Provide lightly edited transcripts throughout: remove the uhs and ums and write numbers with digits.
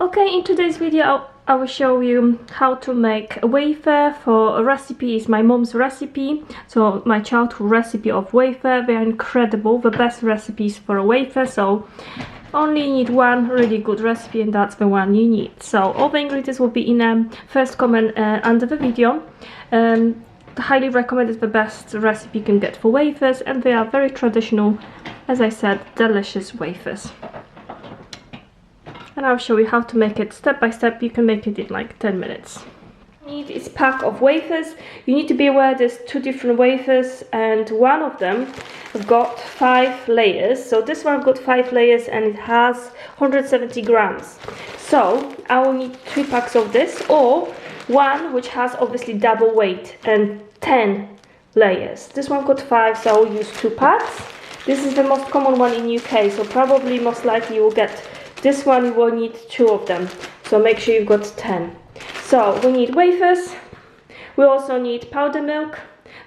Okay, in today's video I will show you how to make a wafer for a recipe. It's my mom's recipe, so my childhood recipe of wafer. They are incredible, the best recipes for a wafer, so only need one really good recipe and that's the one you need. So all the ingredients will be in a first comment under the video. Highly recommended, the best recipe you can get for wafers, and they are very traditional, as I said, delicious wafers. And I'll show you how to make it step by step. You can make it in like 10 minutes. Need is pack of wafers. You need to be aware there's two different wafers, and one of them have got 5 layers. So this one got 5 layers and it has 170 grams. So I will need 3 packs of this, or one which has obviously double weight and 10 layers. This one got 5, so I'll use 2 packs. This is the most common one in UK, so probably most likely you will get this one. You will need 2 of them, so make sure you've got 10. So we need wafers. We also need powder milk.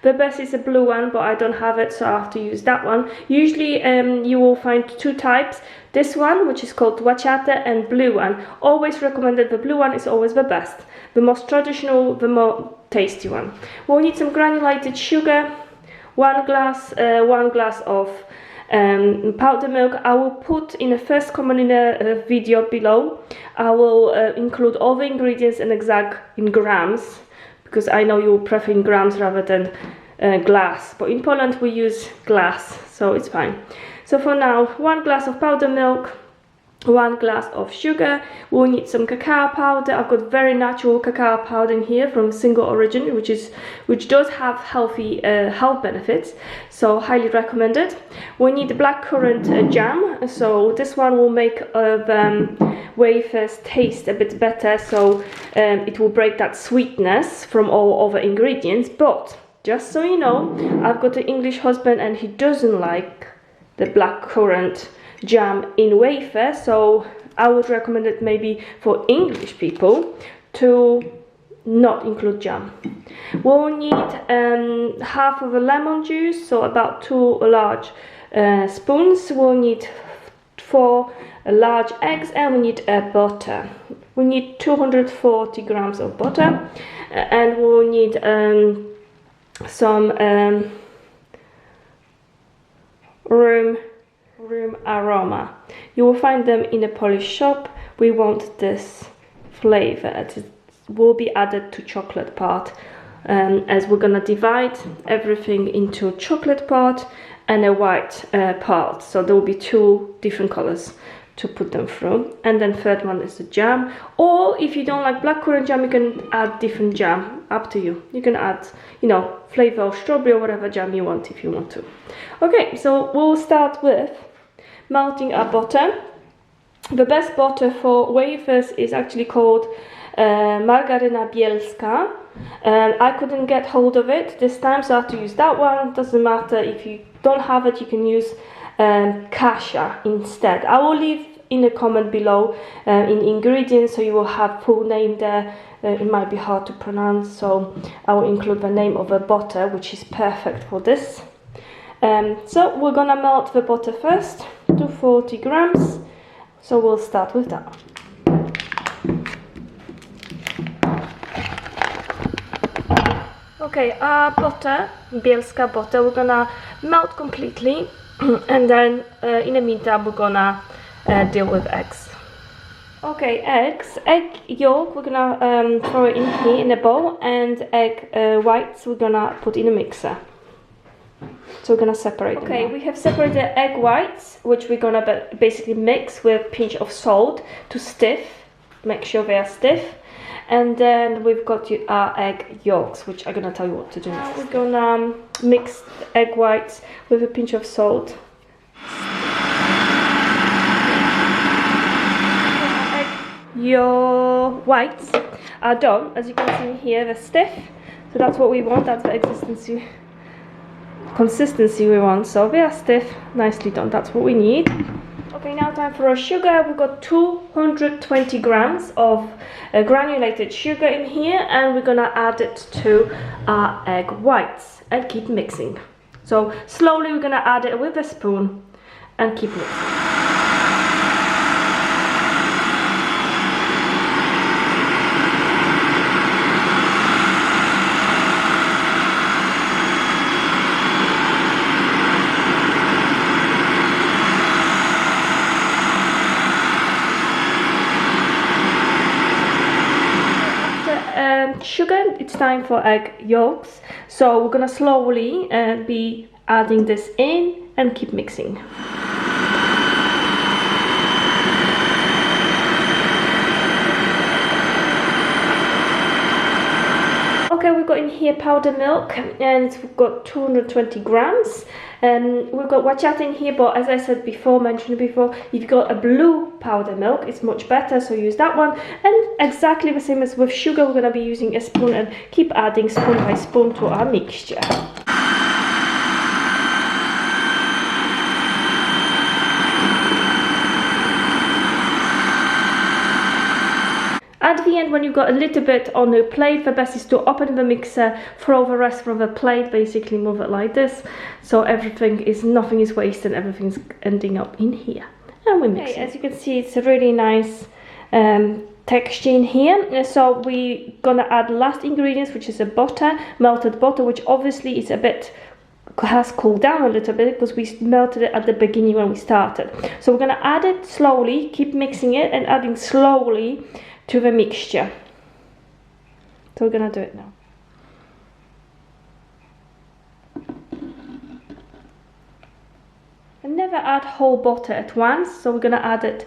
The best is a blue one, but I don't have it, so I have to use that one. Usually you will find 2 types. This one, which is called guaciate, and blue one. Always recommended, the blue one is always the best. The most traditional, the more tasty one. We'll need some granulated sugar, 1 glass of powder milk. I will put in the first comment in a video below. I will include all the ingredients and exact in grams, because I know you will prefer in grams rather than glass, but in Poland we use glass, so it's fine. So for now, 1 glass of powder milk, 1 glass of sugar. We'll need some cacao powder. I've got very natural cacao powder in here from single origin, which does have healthy health benefits, so highly recommended. We need blackcurrant jam, so this one will make wafers taste a bit better, so it will break that sweetness from all other ingredients. But just so you know, I've got an English husband and he doesn't like the blackcurrant jam in wafer, so I would recommend it maybe for English people to not include jam. We'll need half of a lemon juice, so about 2 large spoons. We'll need 4 large eggs, and we need butter. We need 240 grams of butter, and we'll need some room aroma. You will find them in a Polish shop. We want this flavor. It will be added to chocolate part, as we're gonna divide everything into chocolate part and a white part, so there will be 2 different colors to put them through. And then third one is the jam, or if you don't like blackcurrant jam, you can add different jam, up to you. You can add, you know, flavor of strawberry or whatever jam you want if you want to. Okay, so we'll start with melting our butter. The best butter for wafers is actually called margaryna bielska, and I couldn't get hold of it this time, so I have to use that one. Doesn't matter, if you don't have it, you can use kasha instead. I will leave in the comment below in ingredients, so you will have full name there. It might be hard to pronounce, so I will include the name of the butter, which is perfect for this. So we're gonna melt the butter first to 40 grams, so we'll start with that. Okay, our butter, bielska butter, we're gonna melt completely, and then in the meantime we're gonna deal with eggs. Okay, egg yolk we're gonna throw it in here in a bowl, and egg whites we're gonna put in a mixer. So we're gonna separate them. Okay, we have separated egg whites, which we're gonna basically mix with a pinch of salt to stiff, make sure they are stiff. And then we've got our egg yolks, which I'm gonna tell you what to do now. We're gonna mix the egg whites with a pinch of salt. Your whites are done. As you can see here, they're stiff, so that's what we want. That's the consistency we want. So they are stiff, nicely done. That's what we need. Okay, now time for our sugar. We've got 220 grams of granulated sugar in here, and we're gonna add it to our egg whites and keep mixing. So slowly we're gonna add it with a spoon and keep mixing. sugar, it's time for egg yolks. So we're gonna slowly be adding this in and keep mixing. Okay, we've got in here powdered milk, and we've got 220 grams. We've got horchata in here, but as I said before, mentioned before, if you've got a blue powdered milk, it's much better, so use that one. And exactly the same as with sugar, we're going to be using a spoon and keep adding spoon by spoon to our mixture. At the end, when you've got a little bit on the plate, the best is to open the mixer, throw the rest from the plate, basically move it like this, so nothing is wasted, everything's ending up in here. And we mix it. As you can see, it's a really nice texture in here. So we're gonna add last ingredients, which is a butter, melted butter, which obviously is has cooled down a little bit because we melted it at the beginning when we started. So we're gonna add it slowly, keep mixing it and adding slowly to the mixture. So we're gonna do it now. And never add whole butter at once, so we're gonna add it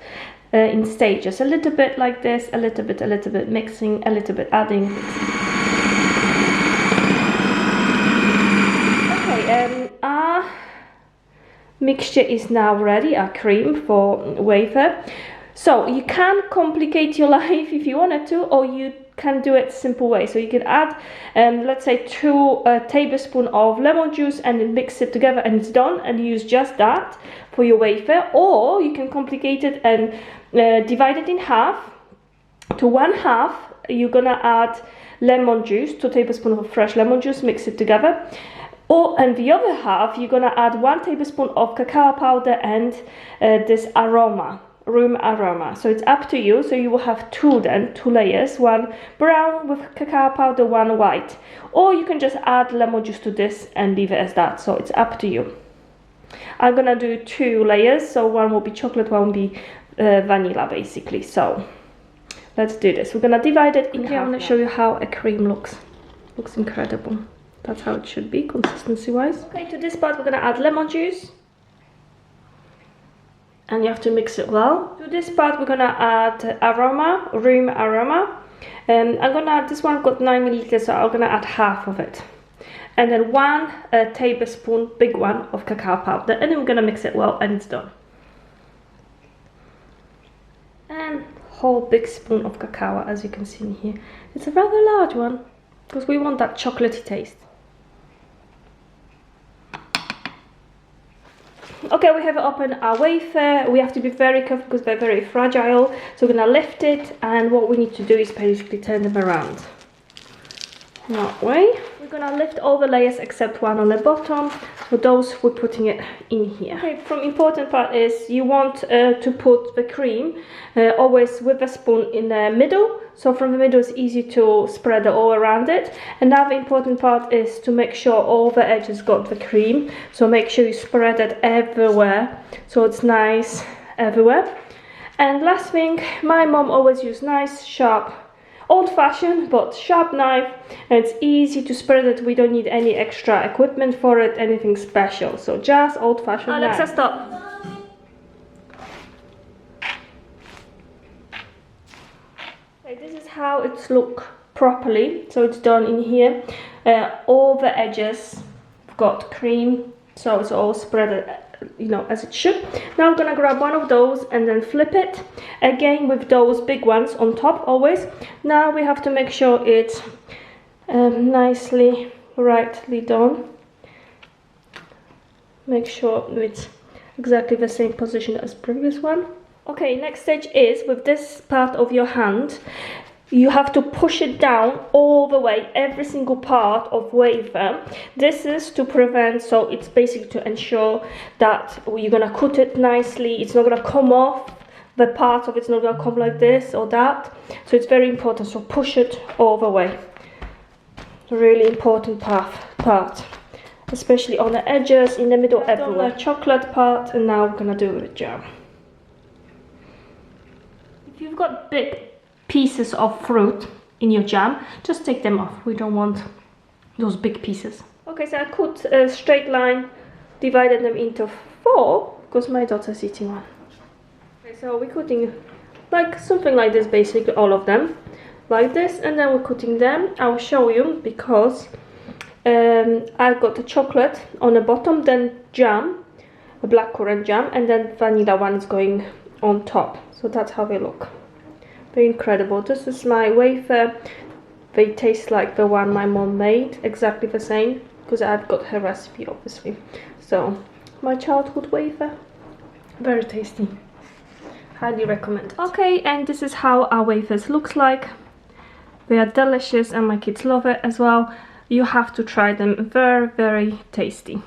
in stages. A little bit like this, a little bit, mixing, a little bit adding. Okay, our mixture is now ready, our cream for wafer. So you can complicate your life if you wanted to, or you can do it simple way. So you can add, let's say 2 tablespoons of lemon juice and then mix it together and it's done, and use just that for your wafer. Or you can complicate it and divide it in half. To 1/2, you're gonna add lemon juice, 2 tablespoons of fresh lemon juice, mix it together. And the other half, you're gonna add 1 tablespoon of cacao powder and this room aroma. So it's up to you. So you will have 2 layers, 1 brown with cacao powder, 1 white. Or you can just add lemon juice to this and leave it as that. So it's up to you. I'm gonna do 2 layers. So 1 will be chocolate, 1 will be vanilla basically. So let's do this. We're gonna divide it in half. I'm gonna show you how a cream looks. Looks incredible. That's how it should be, consistency wise. Okay, to this part we're gonna add lemon juice. And you have to mix it well. To this part we're gonna add room aroma. I'm gonna add, this one I've got 9 milliliters, so I'm gonna add half of it. And then 1 tablespoon, big one, of cacao powder. And then we're gonna mix it well and it's done. And whole big spoon of cacao, as you can see in here. It's a rather large one, because we want that chocolatey taste. Okay, we have opened our wafer. We have to be very careful because they're very fragile. So we're gonna lift it, and what we need to do is basically turn them around. That way. We're gonna lift all the layers except one on the bottom. For those, we're putting it in here. Okay, from important part is you want to put the cream always with a spoon in the middle. So from the middle it's easy to spread it all around it. Another important part is to make sure all the edges got the cream. So make sure you spread it everywhere so it's nice everywhere. And last thing, my mom always used nice sharp, old-fashioned but sharp knife, and it's easy to spread it. We don't need any extra equipment for it, anything special. So just old-fashioned knife. Alexa, stop. This is how it's look properly. So it's done in here. All the edges got cream, so it's all spread, you know, as it should. Now I'm gonna grab one of those and then flip it again with those big ones on top always. Now we have to make sure it's nicely rightly done. Make sure it's exactly the same position as previous one. Okay, next stage is with this part of your hand, you have to push it down all the way, every single part of wafer. This is to prevent, so it's basically to ensure that you're gonna cut it nicely. It's not gonna come off, the part of it's not gonna come like this or that. So it's very important, so push it all the way. Really important part, especially on the edges, in the middle, everywhere. The chocolate part, and now we're gonna do the jam. If you've got big pieces of fruit, in your jam, just take them off. We don't want those big pieces. Okay, so I cut a straight line, divided them into 4 because my daughter's eating one. Okay, so we're cutting like something like this, basically all of them like this, and then we're cutting them. I'll show you because I've got the chocolate on the bottom, then jam, a blackcurrant jam, and then vanilla one is going on top. So that's how they look. Very incredible. This is my wafer. They taste like the one my mom made, exactly the same, because I've got her recipe obviously. So my childhood wafer, very tasty, highly recommend. Okay, and this is how our wafers looks like. They are delicious and my kids love it as well. You have to try them, very tasty.